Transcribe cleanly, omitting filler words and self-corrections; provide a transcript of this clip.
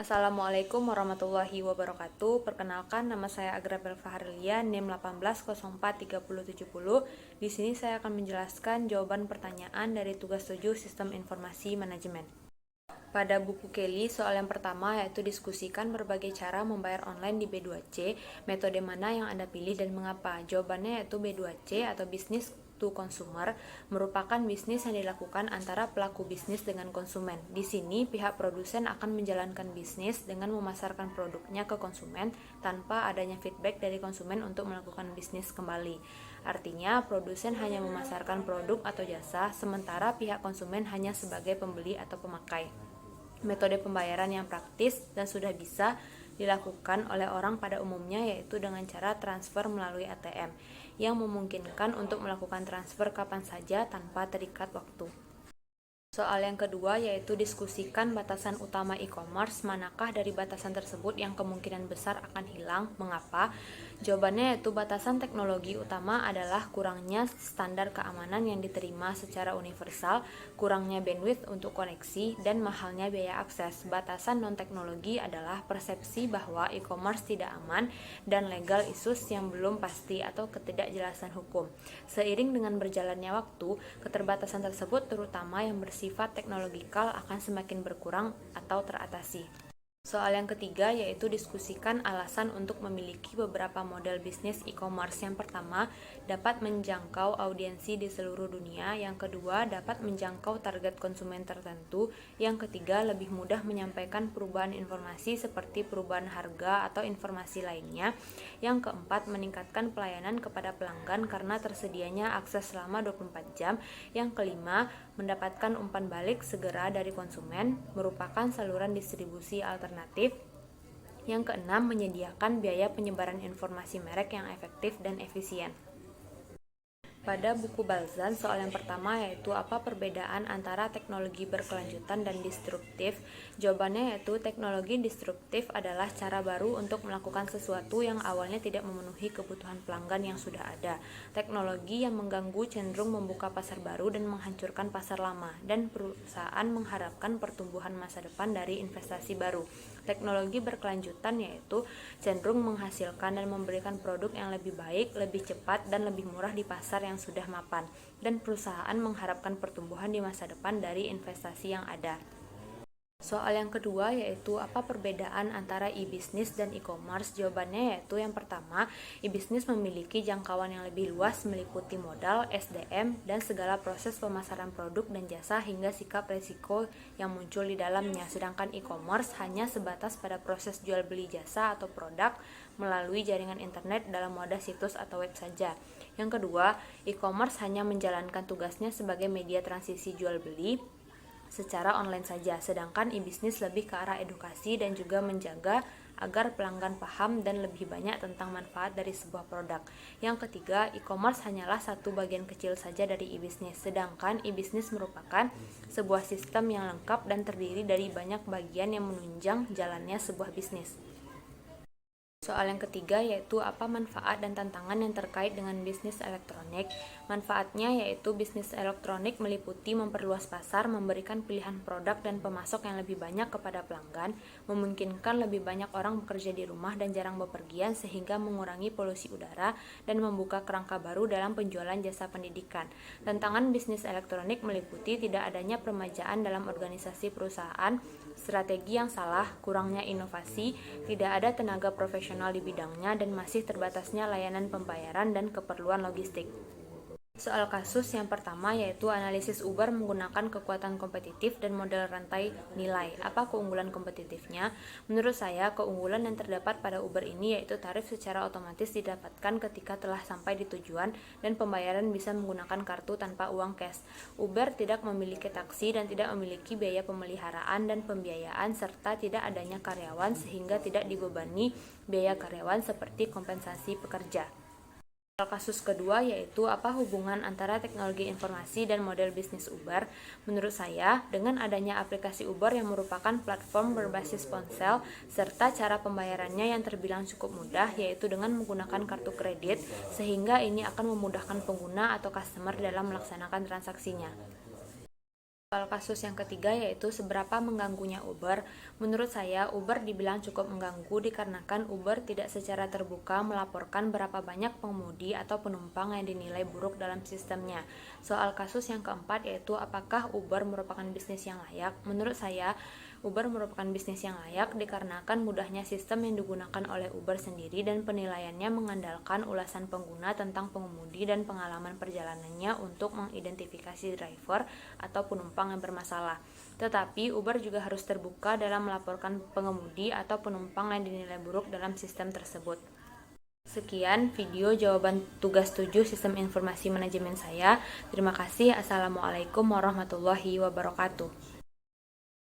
Assalamualaikum warahmatullahi wabarakatuh. Perkenalkan, nama saya Agrabel Fahrilia, NIM 18043070. Di sini saya akan menjelaskan jawaban pertanyaan dari tugas 7 Sistem Informasi Manajemen. Pada buku Kelly, soal yang pertama yaitu diskusikan berbagai cara membayar online di B2C, metode mana yang Anda pilih dan mengapa? Jawabannya yaitu B2C atau Business to Consumer merupakan bisnis yang dilakukan antara pelaku bisnis dengan konsumen. Di sini, pihak produsen akan menjalankan bisnis dengan memasarkan produknya ke konsumen tanpa adanya feedback dari konsumen untuk melakukan bisnis kembali. Artinya, produsen hanya memasarkan produk atau jasa, sementara pihak konsumen hanya sebagai pembeli atau pemakai. Metode pembayaran yang praktis dan sudah bisa dilakukan oleh orang pada umumnya yaitu dengan cara transfer melalui ATM yang memungkinkan untuk melakukan transfer kapan saja tanpa terikat waktu. Soal yang kedua yaitu diskusikan batasan utama e-commerce, manakah dari batasan tersebut yang kemungkinan besar akan hilang, mengapa? Jawabannya yaitu batasan teknologi utama adalah kurangnya standar keamanan yang diterima secara universal, kurangnya bandwidth untuk koneksi, dan mahalnya biaya akses. Batasan non-teknologi adalah persepsi bahwa e-commerce tidak aman dan legal issues yang belum pasti atau ketidakjelasan hukum. Seiring dengan berjalannya waktu, keterbatasan tersebut terutama yang bersifat teknologikal akan semakin berkurang atau teratasi. Soal yang ketiga yaitu diskusikan alasan untuk memiliki beberapa model bisnis e-commerce. Yang pertama, dapat menjangkau audiensi di seluruh dunia. Yang kedua, dapat menjangkau target konsumen tertentu. Yang ketiga, lebih mudah menyampaikan perubahan informasi seperti perubahan harga atau informasi lainnya. Yang keempat, meningkatkan pelayanan kepada pelanggan karena tersedianya akses selama 24 jam. Yang kelima, mendapatkan umpan balik segera dari konsumen merupakan saluran distribusi alternatif. Yang keenam, menyediakan biaya penyebaran informasi merek yang efektif dan efisien. Pada buku Balzan, soal yang pertama yaitu apa perbedaan antara teknologi berkelanjutan dan disruptif? Jawabannya yaitu teknologi disruptif adalah cara baru untuk melakukan sesuatu yang awalnya tidak memenuhi kebutuhan pelanggan yang sudah ada. Teknologi yang mengganggu cenderung membuka pasar baru dan menghancurkan pasar lama, dan perusahaan mengharapkan pertumbuhan masa depan dari investasi baru. Teknologi berkelanjutan yaitu cenderung menghasilkan dan memberikan produk yang lebih baik, lebih cepat, dan lebih murah di pasar yang sudah mapan, dan perusahaan mengharapkan pertumbuhan di masa depan dari investasi yang ada. Soal yang kedua yaitu apa perbedaan antara e-business dan e-commerce? Jawabannya yaitu yang pertama, e-business memiliki jangkauan yang lebih luas meliputi modal, SDM, dan segala proses pemasaran produk dan jasa hingga sikap resiko yang muncul di dalamnya. Sedangkan e-commerce hanya sebatas pada proses jual beli jasa atau produk melalui jaringan internet dalam moda situs atau web saja. Yang kedua, e-commerce hanya menjalankan tugasnya sebagai media transisi jual beli secara online saja, sedangkan e-bisnis lebih ke arah edukasi dan juga menjaga agar pelanggan paham dan lebih banyak tentang manfaat dari sebuah produk. Yang ketiga, e-commerce hanyalah satu bagian kecil saja dari e-bisnis, sedangkan e-bisnis merupakan sebuah sistem yang lengkap dan terdiri dari banyak bagian yang menunjang jalannya sebuah bisnis. Soal yang ketiga yaitu apa manfaat dan tantangan yang terkait dengan bisnis elektronik. Manfaatnya yaitu bisnis elektronik meliputi memperluas pasar, memberikan pilihan produk dan pemasok yang lebih banyak kepada pelanggan, memungkinkan lebih banyak orang bekerja di rumah dan jarang bepergian sehingga mengurangi polusi udara, dan membuka kerangka baru dalam penjualan jasa pendidikan. Tantangan bisnis elektronik meliputi tidak adanya permajaan dalam organisasi perusahaan, strategi yang salah, kurangnya inovasi, tidak ada tenaga profesional di bidangnya, dan masih terbatasnya layanan pembayaran dan keperluan logistik. Soal kasus yang pertama yaitu analisis Uber menggunakan kekuatan kompetitif dan model rantai nilai. Apa keunggulan kompetitifnya? Menurut saya, keunggulan yang terdapat pada Uber ini yaitu tarif secara otomatis didapatkan ketika telah sampai di tujuan dan pembayaran bisa menggunakan kartu tanpa uang cash. Uber tidak memiliki taksi dan tidak memiliki biaya pemeliharaan dan pembiayaan serta tidak adanya karyawan sehingga tidak dibebani biaya karyawan seperti kompensasi pekerja. Kasus kedua yaitu apa hubungan antara teknologi informasi dan model bisnis Uber? Menurut saya, dengan adanya aplikasi Uber yang merupakan platform berbasis ponsel serta cara pembayarannya yang terbilang cukup mudah yaitu dengan menggunakan kartu kredit, sehingga ini akan memudahkan pengguna atau customer dalam melaksanakan transaksinya. Soal kasus yang ketiga yaitu seberapa mengganggunya Uber. Menurut saya, Uber dibilang cukup mengganggu dikarenakan Uber tidak secara terbuka melaporkan berapa banyak pengemudi atau penumpang yang dinilai buruk dalam sistemnya. Soal kasus yang keempat yaitu apakah Uber merupakan bisnis yang layak. Menurut saya, Uber merupakan bisnis yang layak dikarenakan mudahnya sistem yang digunakan oleh Uber sendiri dan penilaiannya mengandalkan ulasan pengguna tentang pengemudi dan pengalaman perjalanannya untuk mengidentifikasi driver atau penumpang yang bermasalah. Tetapi Uber juga harus terbuka dalam melaporkan pengemudi atau penumpang yang dinilai buruk dalam sistem tersebut. Sekian video jawaban tugas 7 Sistem Informasi Manajemen saya. Terima kasih. Assalamualaikum warahmatullahi wabarakatuh.